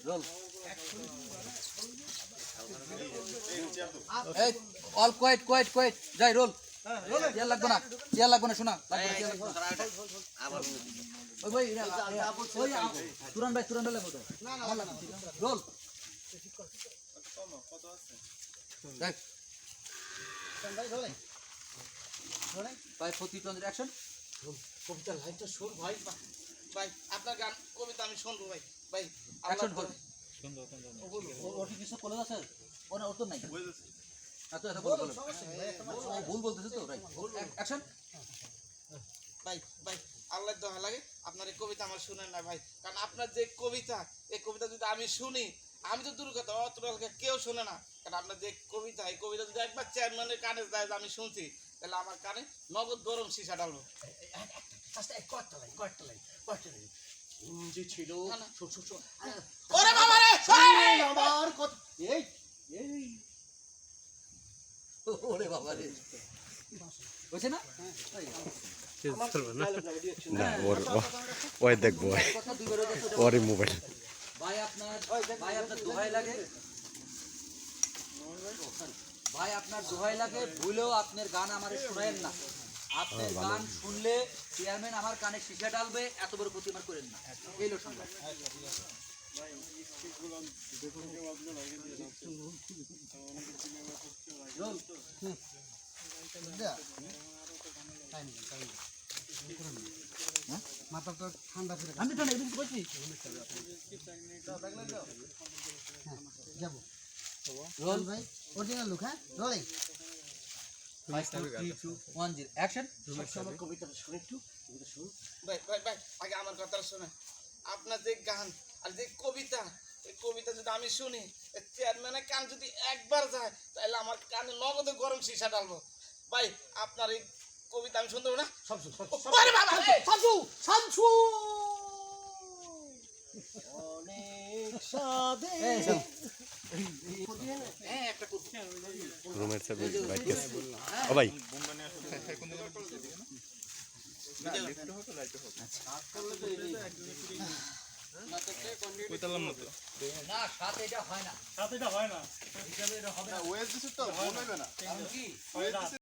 role এই all coed যাই role chair লাগবে না শোনা ওই ভাই তুরান ভাই লাগবে তো রোল দেখ ভাই 42 অ্যাকশন কবিতা লাইনটা শুন ভাই ভাই আপনার গান কবিতা আমি শুনবো ভাই ভাই অ্যাকশন কর ও কি কিছু কলেজ আছে ওনা ওর তো নাই এত বল ভুল বলতেছে তো রাইট অ্যাকশন ভাই ভাই আল্লাহর দোয়া লাগে আপনার এই কবিতা আমার শুনেন না ভাই কারণ আপনার যে কবিতা এই কবিতা যদি আমি শুনি আমি তো দূর কথা অত কেউ শুনে না কারণ আপনার যে কবিতা এই কবিতা যদি একবার চেয়ারম্যানের কানে যায় আমি শুনছি তাহলে আমার কানে নগদ গরম সীসা ডালবো যে ছিল ওরে বাবা রে আমার কথা এই ওরে বাবা রে বুঝছ না না ওই দেখবো ওর মোবাইল ভাই আপনার দোহাই লাগে ভুলেও আপনার গান আমারে শোনায়েন না আপনার গান শুনলে চেয়ারম্যান আমার কানে শিশা ডালবে এত বড় ক্ষতি আমার করেন না এই লো সংবাদ মাথা তো ঠান্ডা করে আমি তো একদিন বলছি যাবো রোল ভাই অরিজিনাল লুক হ্যাঁ রোলিং 5 3 2 1 0 অ্যাকশন আমার কবিতাটা শুনে একটু কবিতা শুন ভাই ভাই ভাই আগে আমার কথাটা শুনে আপনার যে গান আর যে কবিতা এই কবিতা যদি আমি শুনি চেয়ারম্যানের কান যদি একবার যায় তাহলে আমার কানে নগদে গরম সীসা ডালবো ভাই আপনার এই কবিতা আমি শুনতে না শামসু অনেক সাদে রুমের সাথে বাইক ও ভাই না সাথে এটা হয় না হিসাবে এটা হবে না ওয়েস দিছিস তো মনে হবে না কারণ কি